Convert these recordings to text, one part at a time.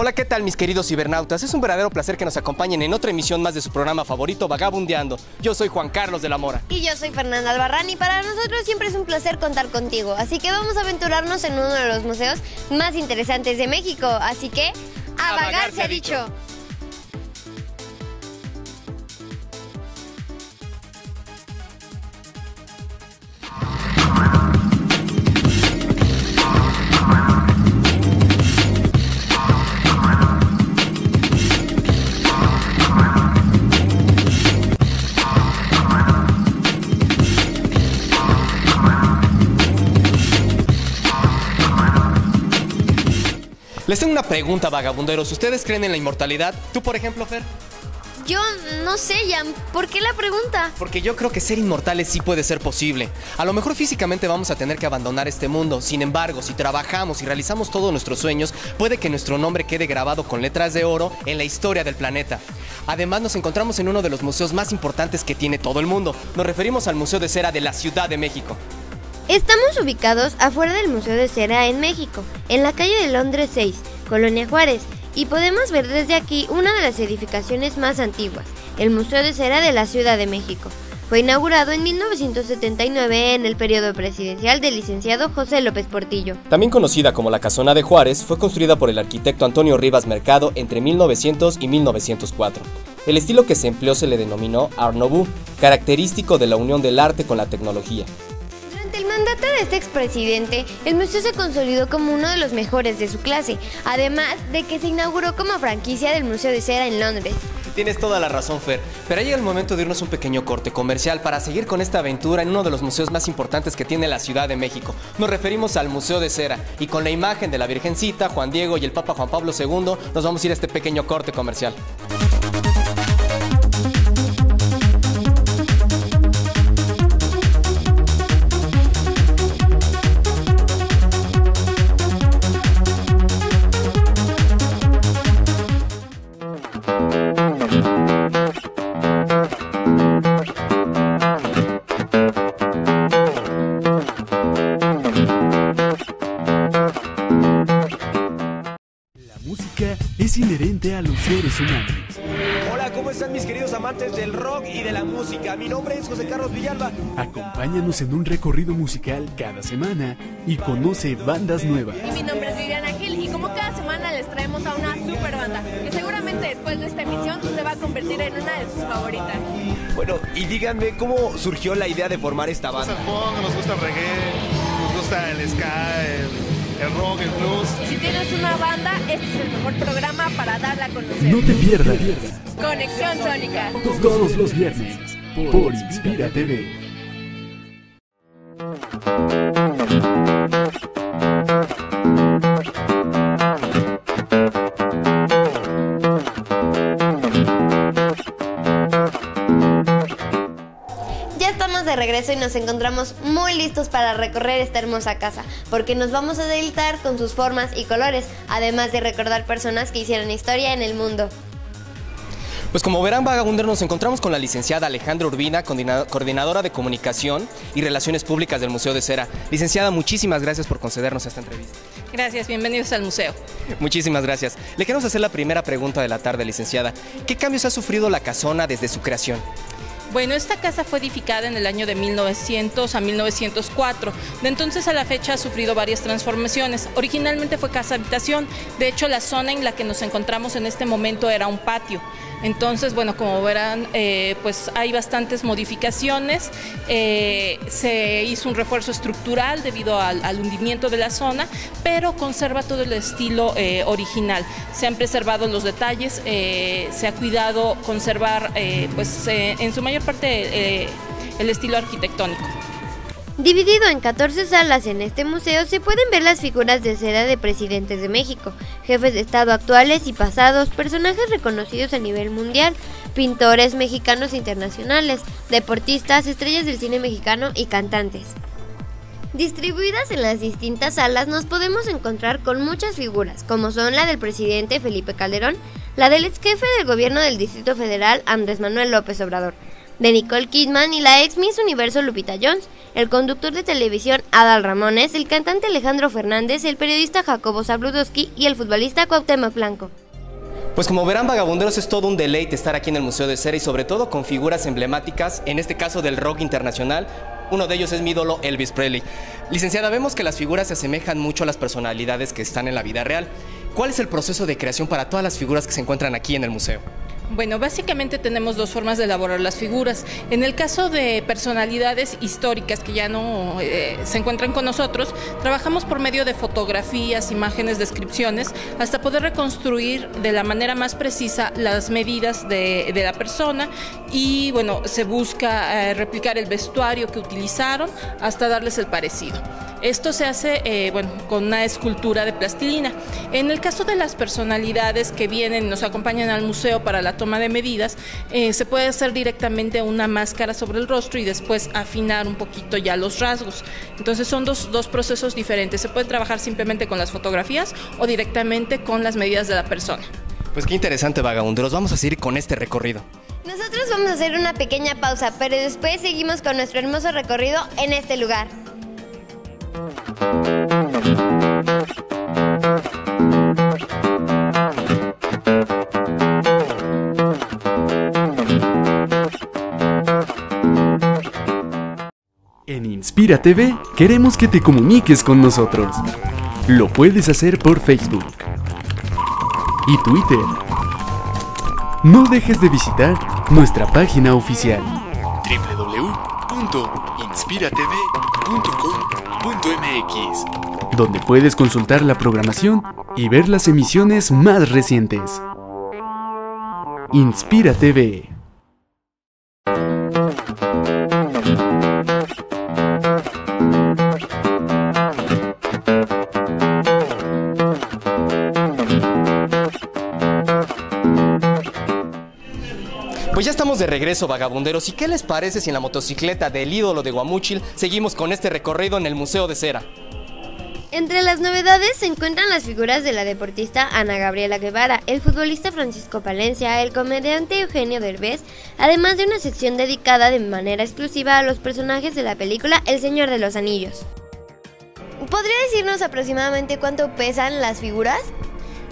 Hola, ¿qué tal mis queridos cibernautas? Es un verdadero placer que nos acompañen en otra emisión más de su programa favorito, Vagabundeando. Yo soy Juan Carlos de la Mora. Y yo soy Fernanda Albarrán y para nosotros siempre es un placer contar contigo. Así que vamos a aventurarnos en uno de los museos más interesantes de México. Así que, ¡a vagar se ha dicho! Les tengo una pregunta, vagabunderos. ¿Ustedes creen en la inmortalidad? ¿Tú, por ejemplo, Fer? Yo no sé, Jan. ¿Por qué la pregunta? Porque yo creo que ser inmortales sí puede ser posible. A lo mejor físicamente vamos a tener que abandonar este mundo. Sin embargo, si trabajamos y realizamos todos nuestros sueños, puede que nuestro nombre quede grabado con letras de oro en la historia del planeta. Además, nos encontramos en uno de los museos más importantes que tiene todo el mundo. Nos referimos al Museo de Cera de la Ciudad de México. Estamos ubicados afuera del Museo de Cera en México, en la calle de Londres 6, Colonia Juárez, y podemos ver desde aquí una de las edificaciones más antiguas, el Museo de Cera de la Ciudad de México. Fue inaugurado en 1979 en el periodo presidencial del licenciado José López Portillo. También conocida como la Casona de Juárez, fue construida por el arquitecto Antonio Rivas Mercado entre 1900 y 1904. El estilo que se empleó se le denominó Art Nouveau, característico de la unión del arte con la tecnología. Durante el mandato de este expresidente, el museo se consolidó como uno de los mejores de su clase, además de que se inauguró como franquicia del Museo de Cera en Londres. Tienes toda la razón, Fer, pero llega el momento de irnos un pequeño corte comercial para seguir con esta aventura en uno de los museos más importantes que tiene la Ciudad de México. Nos referimos al Museo de Cera y con la imagen de la Virgencita, Juan Diego y el Papa Juan Pablo II nos vamos a ir a este pequeño corte comercial. Es inherente a los seres humanos. Hola, ¿cómo están mis queridos amantes del rock y de la música? Mi nombre es José Carlos Villalba. Acompáñanos en un recorrido musical cada semana y conoce bandas nuevas. Y mi nombre es Viviana Gil y como cada semana les traemos a una super banda que seguramente después de esta emisión se va a convertir en una de sus favoritas. Bueno, y díganme, ¿cómo surgió la idea de formar esta banda? Nos gusta el punk, nos gusta el reggae, nos gusta el ska, el rock, el blues. Y si tienes una banda, este es el mejor programa para darla a conocer. No te pierdas Conexión Sónica. todos los viernes por Inspira TV. De regreso y nos encontramos muy listos para recorrer esta hermosa casa, porque nos vamos a deleitar con sus formas y colores, además de recordar personas que hicieron historia en el mundo. Pues como verán, vagabunderos, nos encontramos con la licenciada Alejandra Urbina, coordinadora de Comunicación y Relaciones Públicas del Museo de Cera. Licenciada, muchísimas gracias por concedernos esta entrevista. Gracias, bienvenidos al museo. Muchísimas gracias. Le queremos hacer la primera pregunta de la tarde, licenciada. ¿Qué cambios ha sufrido la casona desde su creación? Bueno, esta casa fue edificada en el año de 1900 a 1904. De entonces a la fecha ha sufrido varias transformaciones. Originalmente fue casa habitación. De hecho, la zona en la que nos encontramos en este momento era un patio. Entonces, bueno, como verán, pues hay bastantes modificaciones. Se hizo un refuerzo estructural debido al hundimiento de la zona, pero conserva todo el estilo original. Se han preservado los detalles, se ha cuidado conservar, en su mayor parte, el estilo arquitectónico. Dividido en 14 salas en este museo se pueden ver las figuras de cera de presidentes de México, jefes de estado actuales y pasados, personajes reconocidos a nivel mundial, pintores mexicanos e internacionales, deportistas, estrellas del cine mexicano y cantantes. Distribuidas en las distintas salas nos podemos encontrar con muchas figuras, como son la del presidente Felipe Calderón, la del ex jefe del gobierno del Distrito Federal Andrés Manuel López Obrador, de Nicole Kidman y la ex Miss Universo Lupita Jones, el conductor de televisión Adal Ramones, el cantante Alejandro Fernández, el periodista Jacobo Zabludowski y el futbolista Cuauhtémoc Blanco. Pues como verán, vagabunderos, es todo un deleite estar aquí en el Museo de Cera y sobre todo con figuras emblemáticas, en este caso del rock internacional. Uno de ellos es mi ídolo, Elvis Presley. Licenciada, vemos que las figuras se asemejan mucho a las personalidades que están en la vida real. ¿Cuál es el proceso de creación para todas las figuras que se encuentran aquí en el museo? Bueno, básicamente tenemos dos formas de elaborar las figuras. En el caso de personalidades históricas que ya no se encuentran con nosotros, trabajamos por medio de fotografías, imágenes, descripciones, hasta poder reconstruir de la manera más precisa las medidas de la persona y bueno, se busca replicar el vestuario que utilizaron hasta darles el parecido. Esto se hace con una escultura de plastilina. En el caso de las personalidades que vienen y nos acompañan al museo para la toma de medidas, se puede hacer directamente una máscara sobre el rostro y después afinar un poquito ya los rasgos. Entonces son dos procesos diferentes. Se puede trabajar simplemente con las fotografías o directamente con las medidas de la persona. Pues qué interesante, vagabunderos. Vamos a seguir con este recorrido. Nosotros vamos a hacer una pequeña pausa, pero después seguimos con nuestro hermoso recorrido en este lugar. En Inspira TV queremos que te comuniques con nosotros. Lo puedes hacer por Facebook y Twitter. No dejes de visitar nuestra página oficial www.inspiratv.com.mx, donde puedes consultar la programación y ver las emisiones más recientes. Inspira TV. Pues ya estamos de regreso, vagabunderos. ¿Y qué les parece si en la motocicleta del ídolo de Guamúchil seguimos con este recorrido en el Museo de Cera? Entre las novedades se encuentran las figuras de la deportista Ana Gabriela Guevara, el futbolista Francisco Palencia, el comediante Eugenio Derbez, además de una sección dedicada de manera exclusiva a los personajes de la película El Señor de los Anillos. ¿Podría decirnos aproximadamente cuánto pesan las figuras?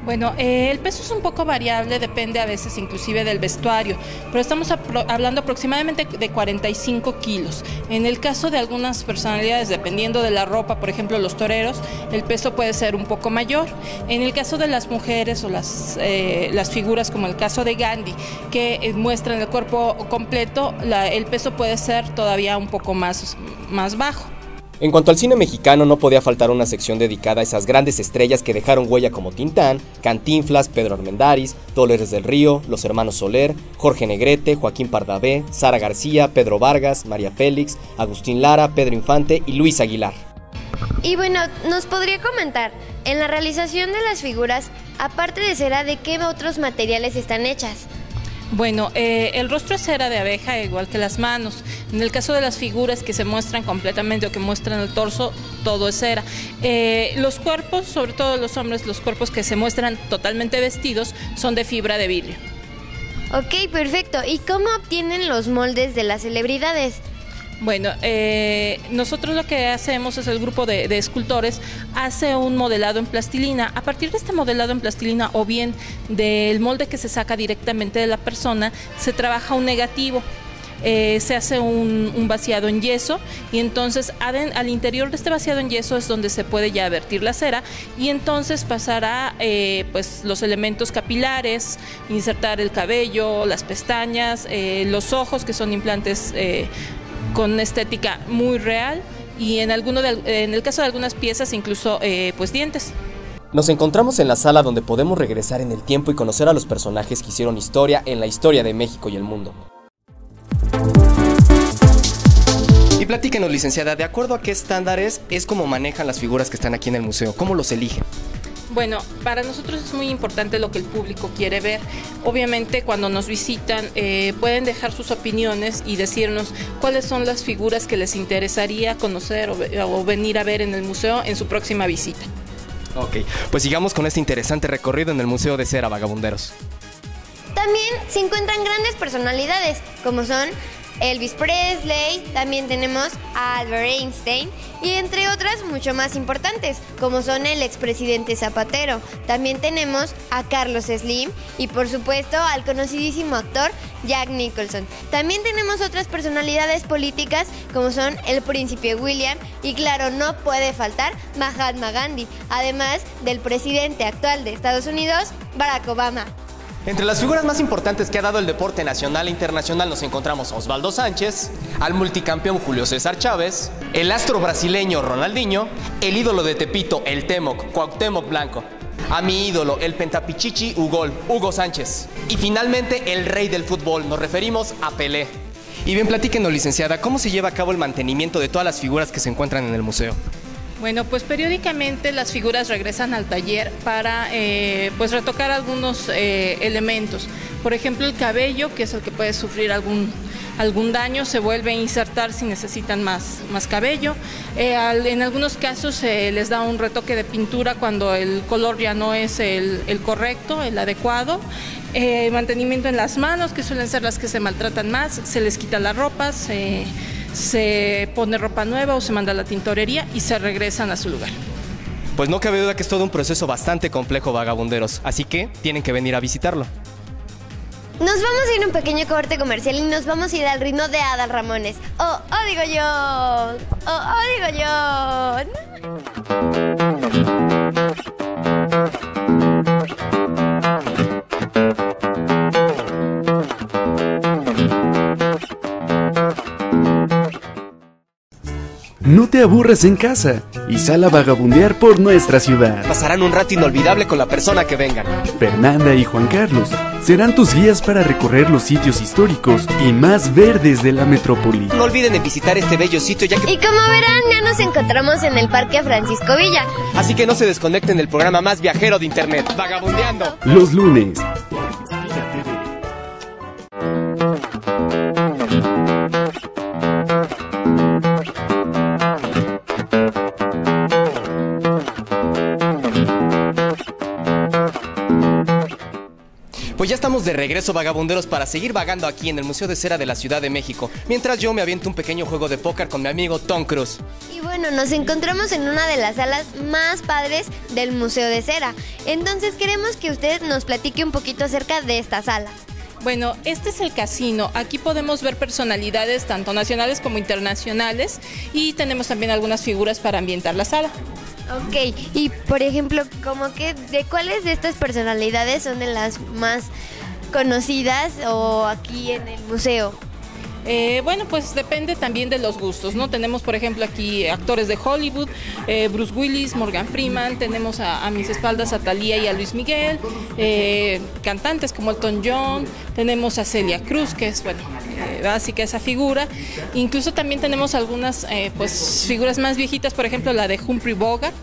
Bueno, el peso es un poco variable, depende a veces inclusive del vestuario, pero estamos hablando aproximadamente de 45 kilos. En el caso de algunas personalidades, dependiendo de la ropa, por ejemplo los toreros, el peso puede ser un poco mayor. En el caso de las mujeres o las figuras como el caso de Gandhi, que muestran el cuerpo completo, el peso puede ser todavía un poco más bajo. En cuanto al cine mexicano, no podía faltar una sección dedicada a esas grandes estrellas que dejaron huella como Tintán, Cantinflas, Pedro Armendáriz, Dolores del Río, los hermanos Soler, Jorge Negrete, Joaquín Pardavé, Sara García, Pedro Vargas, María Félix, Agustín Lara, Pedro Infante y Luis Aguilar. Y bueno, ¿nos podría comentar, en la realización de las figuras, aparte de cera, de qué otros materiales están hechas? Bueno, el rostro es cera de abeja, igual que las manos. En el caso de las figuras que se muestran completamente o que muestran el torso, todo es cera. Los cuerpos, sobre todo los hombres, los cuerpos que se muestran totalmente vestidos, son de fibra de vidrio. Ok, perfecto. ¿Y cómo obtienen los moldes de las celebridades? Bueno, nosotros lo que hacemos es el grupo de escultores hace un modelado en plastilina. A partir de este modelado en plastilina o bien del molde que se saca directamente de la persona, se trabaja un negativo. Se hace un vaciado en yeso y entonces al interior de este vaciado en yeso es donde se puede ya vertir la cera y entonces pasará pues los elementos capilares, insertar el cabello, las pestañas, los ojos, que son implantes con estética muy real, y en el caso de algunas piezas incluso pues dientes. Nos encontramos en la sala donde podemos regresar en el tiempo y conocer a los personajes que hicieron historia en la historia de México y el mundo. Y platíquenos, licenciada, ¿de acuerdo a qué estándares es como manejan las figuras que están aquí en el museo? ¿Cómo los eligen? Bueno, para nosotros es muy importante lo que el público quiere ver. Obviamente cuando nos visitan pueden dejar sus opiniones y decirnos cuáles son las figuras que les interesaría conocer o venir a ver en el museo en su próxima visita. Ok, pues sigamos con este interesante recorrido en el Museo de Cera, vagabunderos. También se encuentran grandes personalidades, como son Elvis Presley, también tenemos a Albert Einstein y entre otras mucho más importantes, como son el expresidente Zapatero. También tenemos a Carlos Slim y por supuesto al conocidísimo actor Jack Nicholson. También tenemos otras personalidades políticas como son el príncipe William y claro, no puede faltar Mahatma Gandhi, además del presidente actual de Estados Unidos, Barack Obama. Entre las figuras más importantes que ha dado el deporte nacional e internacional nos encontramos a Osvaldo Sánchez, al multicampeón Julio César Chávez, el astro brasileño Ronaldinho, el ídolo de Tepito, el Temoc, Cuauhtémoc Blanco, a mi ídolo, el pentapichichi Ugol, Hugo Sánchez, y finalmente el rey del fútbol, nos referimos a Pelé. Y bien, platíquenos, licenciada, ¿cómo se lleva a cabo el mantenimiento de todas las figuras que se encuentran en el museo? Bueno, pues periódicamente las figuras regresan al taller para pues retocar algunos elementos. Por ejemplo, el cabello, que es el que puede sufrir algún daño, se vuelve a insertar si necesitan más cabello. En algunos casos se les da un retoque de pintura cuando el color ya no es el correcto, el adecuado. Mantenimiento en las manos, que suelen ser las que se maltratan más, se les quita la ropa, se pone ropa nueva o se manda a la tintorería y se regresan a su lugar. Pues no cabe duda que es todo un proceso bastante complejo, vagabunderos, así que tienen que venir a visitarlo. Nos vamos a ir a un pequeño corte comercial y nos vamos a ir al ritmo de Adal Ramones. Oh, digo yo. Digo yo. No te aburras en casa y sal a vagabundear por nuestra ciudad. Pasarán un rato inolvidable con la persona que vengan. Fernanda y Juan Carlos serán tus guías para recorrer los sitios históricos y más verdes de la metrópoli. No olviden de visitar este bello sitio ya que... Y como verán, ya nos encontramos en el Parque Francisco Villa. Así que no se desconecten del programa más viajero de internet, Vagabundeando. Los lunes. Pues ya estamos de regreso, vagabunderos, para seguir vagando aquí en el Museo de Cera de la Ciudad de México, mientras yo me aviento un pequeño juego de póker con mi amigo Tom Cruise. Y bueno, nos encontramos en una de las salas más padres del Museo de Cera. Entonces queremos que usted nos platique un poquito acerca de esta sala. Bueno, este es el casino. Aquí podemos ver personalidades tanto nacionales como internacionales y tenemos también algunas figuras para ambientar la sala. Ok, y por ejemplo, como que ¿de cuáles de estas personalidades son de las más conocidas o aquí en el museo? Bueno, pues depende también de los gustos, ¿no? Tenemos, por ejemplo, aquí actores de Hollywood, Bruce Willis, Morgan Freeman, tenemos a mis espaldas a Thalía y a Luis Miguel, cantantes como Elton John, tenemos a Celia Cruz, que es, bueno, básica esa figura. Incluso también tenemos algunas pues figuras más viejitas, por ejemplo, la de Humphrey Bogart,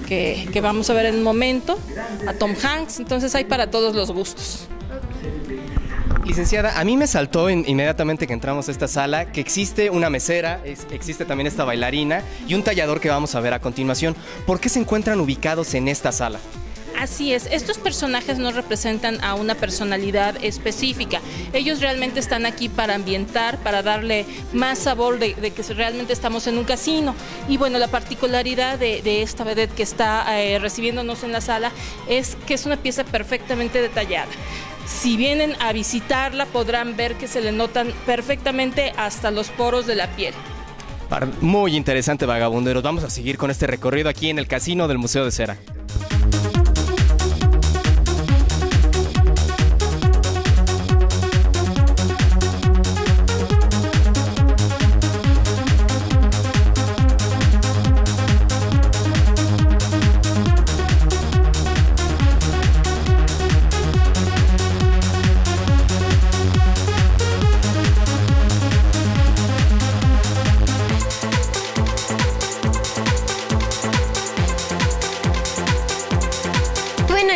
que vamos a ver en un momento, a Tom Hanks, entonces hay para todos los gustos. Licenciada, a mí me saltó inmediatamente que entramos a esta sala que existe una mesera, existe también esta bailarina y un tallador que vamos a ver a continuación. ¿Por qué se encuentran ubicados en esta sala? Así es, estos personajes no representan a una personalidad específica. Ellos realmente están aquí para ambientar, para darle más sabor de que realmente estamos en un casino. Y bueno, la particularidad de esta vedette que está recibiéndonos en la sala es que es una pieza perfectamente detallada. Si vienen a visitarla podrán ver que se le notan perfectamente hasta los poros de la piel. Muy interesante, vagabunderos. Vamos a seguir con este recorrido aquí en el casino del Museo de Cera.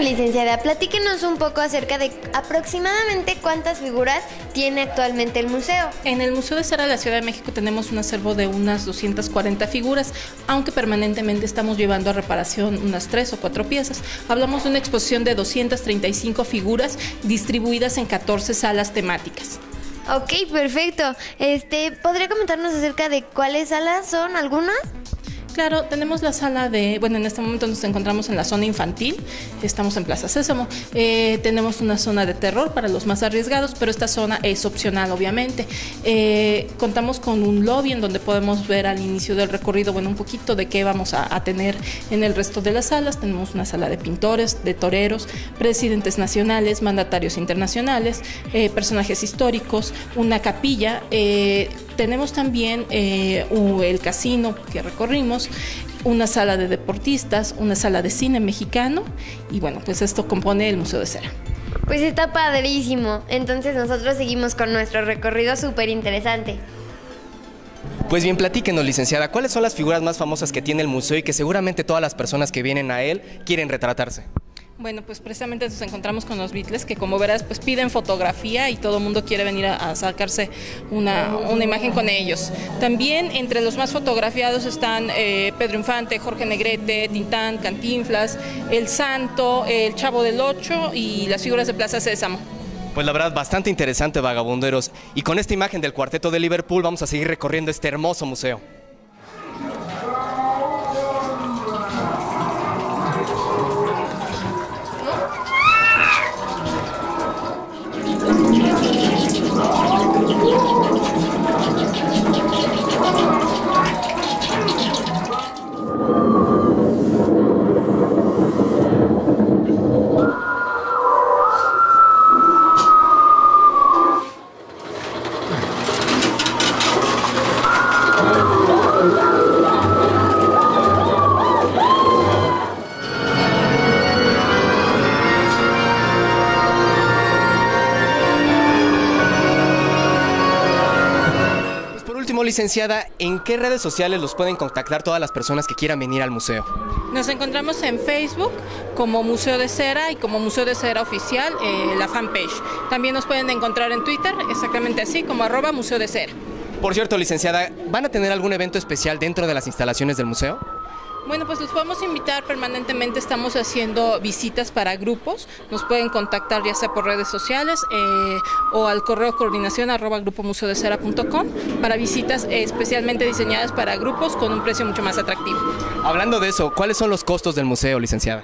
Licenciada, platíquenos un poco acerca de aproximadamente cuántas figuras tiene actualmente el museo. En el Museo de Cera de la Ciudad de México tenemos un acervo de unas 240 figuras, aunque permanentemente estamos llevando a reparación unas 3 o 4 piezas. Hablamos de una exposición de 235 figuras distribuidas en 14 salas temáticas. Ok, perfecto. ¿Podría comentarnos acerca de cuáles salas son algunas? Claro, tenemos la sala en este momento nos encontramos en la zona infantil, estamos en Plaza Sésamo, tenemos una zona de terror para los más arriesgados, pero esta zona es opcional, obviamente. Contamos con un lobby en donde podemos ver al inicio del recorrido, un poquito de qué vamos a tener en el resto de las salas. Tenemos una sala de pintores, de toreros, presidentes nacionales, mandatarios internacionales, personajes históricos, una capilla. Tenemos también el casino que recorrimos, una sala de deportistas, una sala de cine mexicano y pues esto compone el Museo de Cera. Pues está padrísimo. Entonces nosotros seguimos con nuestro recorrido súper interesante. Pues bien, platíquenos, licenciada, ¿cuáles son las figuras más famosas que tiene el museo y que seguramente todas las personas que vienen a él quieren retratarse? Pues precisamente nos encontramos con los Beatles, que como verás, pues piden fotografía y todo el mundo quiere venir a sacarse una imagen con ellos. También entre los más fotografiados están Pedro Infante, Jorge Negrete, Tintán, Cantinflas, El Santo, el Chavo del Ocho y las figuras de Plaza Sésamo. Pues la verdad, bastante interesante, vagabunderos. Y con esta imagen del Cuarteto de Liverpool vamos a seguir recorriendo este hermoso museo. Licenciada, ¿en qué redes sociales los pueden contactar todas las personas que quieran venir al museo? Nos encontramos en Facebook como Museo de Cera y como Museo de Cera Oficial, la fanpage. También nos pueden encontrar en Twitter, exactamente así, como @Museo de Cera. Por cierto, licenciada, ¿van a tener algún evento especial dentro de las instalaciones del museo? Pues los podemos invitar permanentemente, estamos haciendo visitas para grupos, nos pueden contactar ya sea por redes sociales o al correo coordinación@grupomuseodecera.com para visitas especialmente diseñadas para grupos con un precio mucho más atractivo. Hablando de eso, ¿cuáles son los costos del museo, licenciada?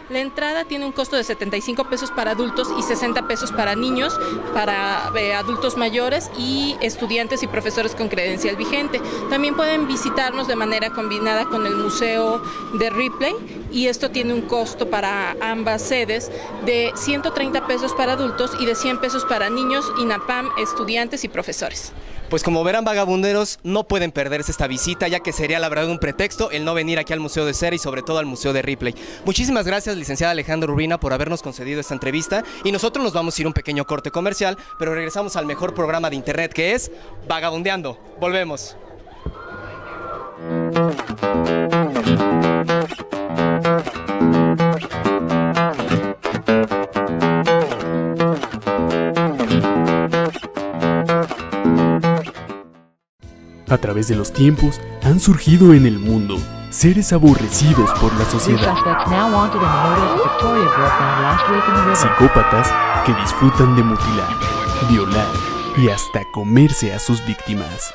La entrada tiene un costo de 75 pesos para adultos y 60 pesos para niños, para adultos mayores y estudiantes y profesores con credencial vigente. También pueden visitarnos de manera combinada con el Museo de Ripley y esto tiene un costo para ambas sedes de 130 pesos para adultos y de 100 pesos para niños, INAPAM, estudiantes y profesores. Pues como verán, vagabunderos, no pueden perderse esta visita, ya que sería la verdad un pretexto el no venir aquí al Museo de Cera y sobre todo al Museo de Ripley. Muchísimas gracias, licenciada Alejandra Urbina, por habernos concedido esta entrevista y nosotros nos vamos a ir a un pequeño corte comercial, pero regresamos al mejor programa de internet que es Vagabundeando. Volvemos. A través de los tiempos han surgido en el mundo seres aborrecidos por la sociedad. Psicópatas que disfrutan de mutilar, violar y hasta comerse a sus víctimas.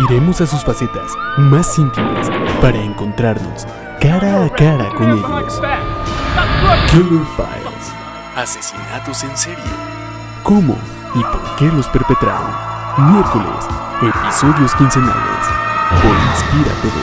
Iremos a sus facetas más íntimas para encontrarnos cara a cara con ellos. Killer Files. Asesinatos en serie. ¿Cómo y por qué los perpetraron? Miércoles, episodios quincenales por Inspira TV.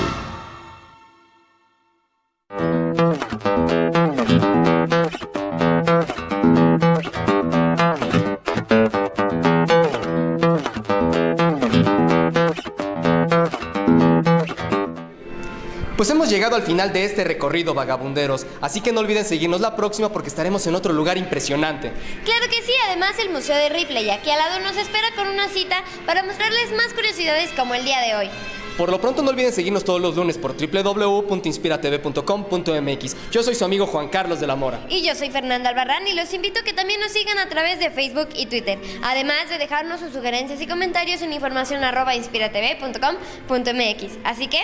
Pues hemos llegado al final de este recorrido, vagabunderos, así que no olviden seguirnos la próxima porque estaremos en otro lugar impresionante. Claro que sí, además el Museo de Ripley aquí al lado nos espera con una cita para mostrarles más curiosidades como el día de hoy. Por lo pronto no olviden seguirnos todos los lunes por www.inspiratv.com.mx. Yo soy su amigo Juan Carlos de la Mora. Y yo soy Fernanda Albarrán y los invito a que también nos sigan a través de Facebook y Twitter. Además de dejarnos sus sugerencias y comentarios en información @inspiratv.com.mx. Así que,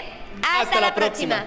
¡hasta la próxima!